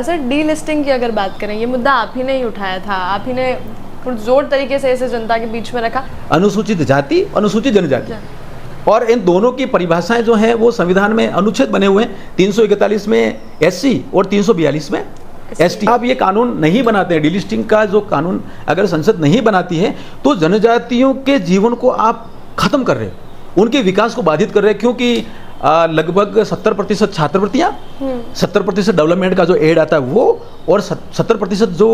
Sir, D listing की अगर बात करें, ये मुद्दा आप ही ने ही उठाया था, आप ही ने पुरजोर तरीके से इसे जनता के बीच में रखा। अनुसूचित जाति, अनुसूचित जनजाति, और इन दोनों की परिभाषाएं जो हैं वो संविधान में अनुच्छेद बने हुए हैं। 341 में एससी और 342 में एसटी। आप ये कानून नहीं बनाते हैं, डीलिस्टिंग का जो कानून अगर संसद नहीं बनाती है तो जनजातियों के जीवन को आप खत्म कर रहे हो, उनके विकास को बाधित कर रहे हैं। क्योंकि लगभग 70% छात्रवृत्तियाँ, 70% डेवलपमेंट का जो एड आता है वो, और 70% जो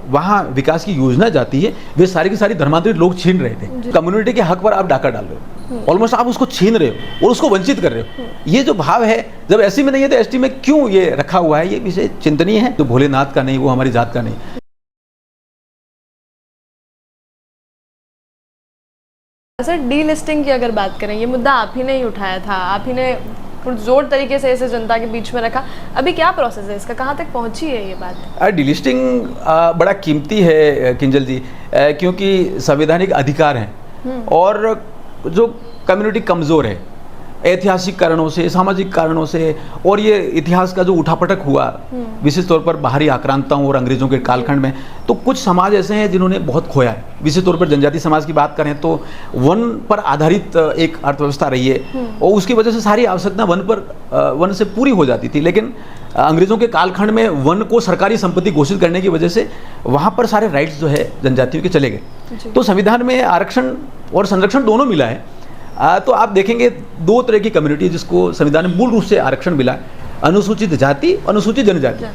वहाँ विकास की योजना जाती है वे सारी की सारी धर्मांतरित लोग छीन रहे थे। कम्युनिटी के हक पर आप डाका डाल रहे हो, ऑलमोस्ट आप उसको छीन रहे हो और उसको वंचित कर रहे हो। ये जो भाव है, जब एससी में नहीं है तो एसटी में क्यों ये रखा हुआ है, ये विषय चिंतनीय है। तो भोलेनाथ का नहीं, वो हमारी जात का नहीं। सर, डी लिस्टिंग की अगर बात करें, ये मुद्दा आप ही ने ही उठाया था, आप ही ने पुरजोर तरीके से इसे जनता के बीच में रखा। अभी क्या प्रोसेस है इसका, कहाँ तक पहुँची है ये बात? डीलिस्टिंग बड़ा कीमती है किंजल जी, क्योंकि संवैधानिक अधिकार हैं और जो कम्युनिटी कमज़ोर है ऐतिहासिक कारणों से, सामाजिक कारणों से, और ये इतिहास का जो उठापटक हुआ विशेष तौर पर बाहरी आक्रांताओं और अंग्रेज़ों के कालखंड में, तो कुछ समाज ऐसे हैं जिन्होंने बहुत खोया है। विशेष तौर पर जनजाति समाज की बात करें तो वन पर आधारित एक अर्थव्यवस्था रही है और उसकी वजह से सारी आवश्यकता वन से पूरी हो जाती थी। लेकिन अंग्रेज़ों के कालखंड में वन को सरकारी संपत्ति घोषित करने की वजह से वहाँ पर सारे राइट्स जो है जनजातियों के चले गए। तो संविधान में आरक्षण और संरक्षण दोनों मिला है। तो आप देखेंगे दो तरह की कम्युनिटी जिसको संविधान में मूल रूप से आरक्षण मिला है, अनुसूचित जाति, अनुसूचित जनजाति,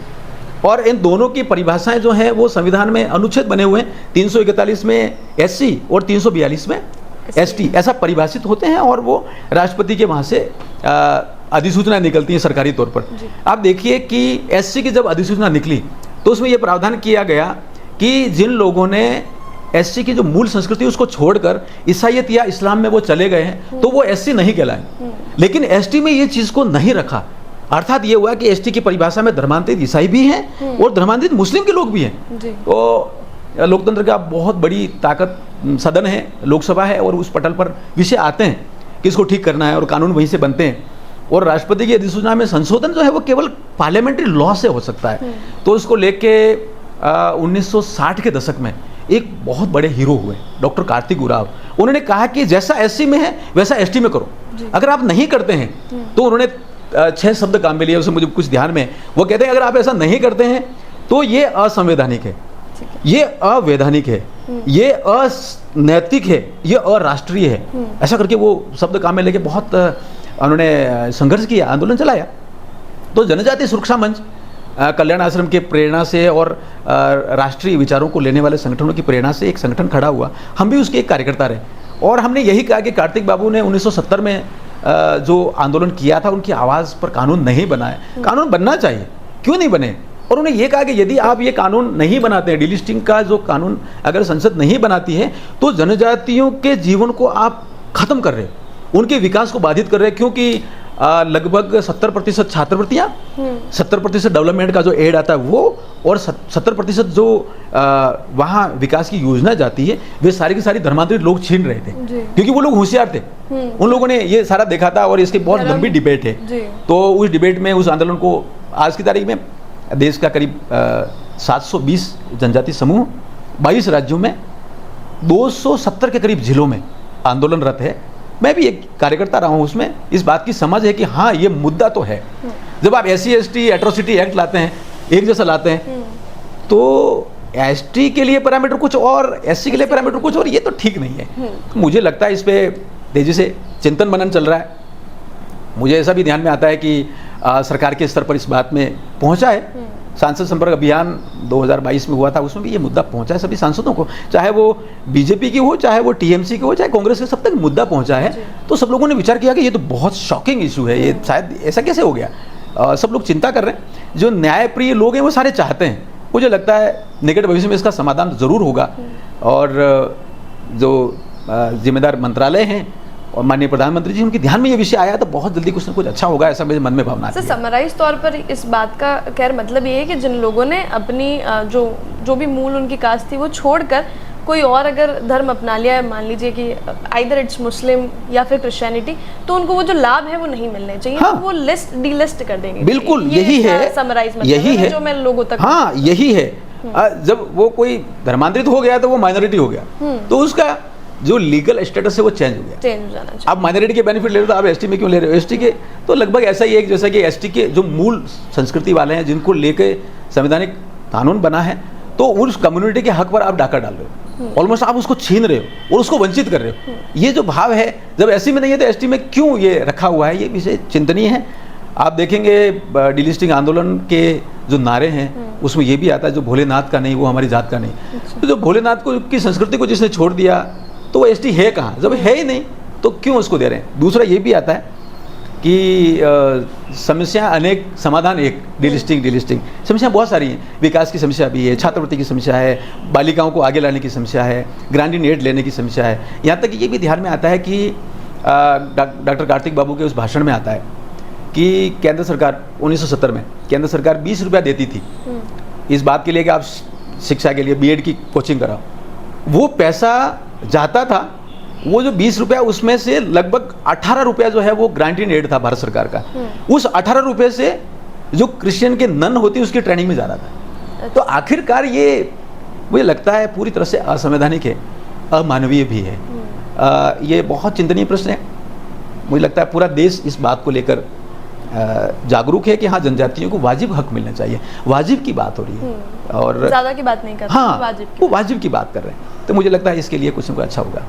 और इन दोनों की परिभाषाएं जो हैं वो संविधान में अनुच्छेद बने हुए हैं। 341 में एससी और 342 में एसटी ऐसा परिभाषित होते हैं, और वो राष्ट्रपति के वहाँ से अधिसूचना निकलती है सरकारी तौर पर। आप देखिए कि एससी की जब अधिसूचना निकली तो उसमें ये प्रावधान किया गया कि जिन लोगों ने एससी की जो मूल संस्कृति उसको छोड़कर ईसाईयत या इस्लाम में वो चले गए हैं तो वो एससी नहीं कहलाए। लेकिन एसटी में ये चीज़ को नहीं रखा, अर्थात ये हुआ कि एसटी की परिभाषा में धर्मांतरित ईसाई भी हैं और धर्मांतरित मुस्लिम के लोग भी हैं। तो लोकतंत्र का बहुत बड़ी ताकत सदन है, लोकसभा है, और उस पटल पर विषय आते हैं कि इसको ठीक करना है और कानून वहीं से बनते हैं। और राष्ट्रपति की अधिसूचना में संशोधन जो है वो केवल पार्लियामेंट्री लॉ से हो सकता है। तो इसको लेके 1960 के दशक में एक बहुत बड़े हीरो हुए डॉक्टर कार्तिक उराव, उन्होंने कहा कि जैसा एससी में है वैसा एसटी में करो, अगर आप नहीं करते हैं तो उन्होंने 6 शब्द काम में लिए, उसे मुझे कुछ ध्यान में। वो कहते हैं अगर आप ऐसा नहीं करते हैं तो ये असंवैधानिक है, ये अवैधानिक है, ये अनैतिक है, ये अराष्ट्रीय है। ऐसा करके वो शब्द काम में लेके बहुत उन्होंने संघर्ष किया, आंदोलन चलाया। तो जनजातीय सुरक्षा मंच कल्याण आश्रम के प्रेरणा से और राष्ट्रीय विचारों को लेने वाले संगठनों की प्रेरणा से एक संगठन खड़ा हुआ। हम भी उसके एक कार्यकर्ता रहे और हमने यही कहा कि कार्तिक बाबू ने 1970 में जो आंदोलन किया था उनकी आवाज़ पर कानून नहीं बना है, कानून बनना चाहिए, क्यों नहीं बने। और उन्होंने ये कहा कि यदि आप ये कानून नहीं बनाते हैं, डीलिस्टिंग का जो कानून अगर संसद नहीं बनाती है तो जनजातियों के जीवन को आप खत्म कर रहे हो, उनके विकास को बाधित कर रहे हैं। क्योंकि लगभग 70% छात्रवृत्तियाँ, 70% डेवलपमेंट का जो एड आता है वो, और 70% जो वहाँ विकास की योजना जाती है वे सारी की सारी धर्मांतरित लोग छीन रहे थे, क्योंकि वो लोग होशियार थे। उन लोगों ने ये सारा देखा था और इसकी बहुत लंबी डिबेट है। तो उस डिबेट में, उस आंदोलन को आज की तारीख में देश का करीब 720 जनजाति समूह 22 राज्यों में 270 के करीब जिलों में आंदोलनरत है। मैं भी एक कार्यकर्ता रहा हूँ उसमें। इस बात की समझ है कि हाँ ये मुद्दा तो है। जब आप SC ST एट्रोसिटी एक्ट लाते हैं, एक जैसा लाते हैं, तो ST के लिए पैरामीटर कुछ और SC के लिए पैरामीटर कुछ और, ये तो ठीक नहीं है। मुझे लगता है इस पर तेज़ी से चिंतन मनन चल रहा है। मुझे ऐसा भी ध्यान में आता है कि सरकार के स्तर पर इस बात में पहुँचा है। सांसद संपर्क अभियान 2022 में हुआ था, उसमें भी ये मुद्दा पहुंचा है सभी सांसदों को, चाहे वो बीजेपी की हो, चाहे वो TMC की हो, चाहे कांग्रेस के, सब तक मुद्दा पहुंचा है। तो सब लोगों ने विचार किया कि ये तो बहुत शॉकिंग इशू है, ये शायद ऐसा कैसे हो गया। सब लोग चिंता कर रहे हैं। जो न्यायप्रिय लोग हैं वो सारे चाहते हैं। मुझे लगता है निकट भविष्य में इसका समाधान ज़रूर होगा, और जो जिम्मेदार मंत्रालय हैं और माननीय प्रधानमंत्री जी, उनके ध्यान में ये विषय आया तो बहुत जल्दी कुछ ना कुछ अच्छा होगा, ऐसा मेरे मन में भावना है। समराइज तौर पर इस बात का खैर मतलब ये है कि जिन लोगों ने अपनी जो भी मूल उनकी कास्ट थी वो छोड़कर कोई और अगर धर्म अपना लिया है, मान लीजिए कि आइदर इट्स मुस्लिम या फिर क्रिश्चियनिटी, तो उनको वो जो लाभ है वो नहीं मिलने चाहिए। हाँ। तो वो लिस्ट डीलिस्ट कर देंगे। बिल्कुल यही है, समराइज यही है जो मैं लोगों तक। हाँ यही है। जब वो कोई धर्मांतरित हो गया तो वो माइनॉरिटी हो गया, तो उसका जो लीगल स्टेटस है वो चेंज हो गया। चेंज हो जाना चाहिए। आप माइनॉरिटी के बेनिफिट ले रहे हो तो आप एसटी में क्यों ले रहे हो? एसटी के तो लगभग ऐसा ही है कि जैसा कि एसटी के जो मूल संस्कृति वाले हैं, जिनको लेके संवैधानिक कानून बना है, तो उस कम्युनिटी के हक पर आप डाका डाल रहे हो, ऑलमोस्ट आप उसको छीन रहे हो और उसको वंचित कर रहे हो। ये जो भाव है, जब एससी में नहीं है तो एसटी में क्यों ये रखा हुआ है, ये विषय चिंतनीय है। आप देखेंगे डीलिस्टिंग आंदोलन के जो नारे हैं उसमें ये भी आता है, जो भोलेनाथ का नहीं वो हमारी जात का नहीं। तो जो भोलेनाथ को की संस्कृति को जिसने छोड़ दिया तो वो एसटी है कहाँ? जब है ही नहीं तो क्यों उसको दे रहे हैं? दूसरा ये भी आता है कि समस्या अनेक समाधान एक, डीलिस्टिंग समस्या बहुत सारी हैं। विकास की समस्या भी है, छात्रवृत्ति की समस्या है, बालिकाओं को आगे लाने की समस्या है, ग्रांटिंग एड लेने की समस्या है। यहाँ तक कि ये भी ध्यान में आता है कि डॉक्टर कार्तिक बाबू के उस भाषण में आता है कि केंद्र सरकार 1970 में केंद्र सरकार 20 रुपया देती थी इस बात के लिए कि आप शिक्षा के लिए बीएड की कोचिंग कराओ। वो पैसा जाता था, वो जो 20 रुपया उसमें से लगभग 18 रुपया जो है वो ग्रांटिंग एड था भारत सरकार का। उस 18 रुपये से जो क्रिश्चियन के नन होती उसकी ट्रेनिंग में जा रहा था। तो आखिरकार ये मुझे लगता है पूरी तरह से असंवैधानिक है, अमानवीय भी है। ये बहुत चिंतनीय प्रश्न है। मुझे लगता है पूरा देश इस बात को लेकर जागरूक है कि हाँ, जनजातियों को वाजिब हक मिलना चाहिए। वाजिब की बात हो रही है और ज़्यादा की बात नहीं कर रहे, हाँ, वाजिब की वो वाजिब की बात कर रहे हैं। तो मुझे लगता है इसके लिए कुछ न कुछ अच्छा होगा।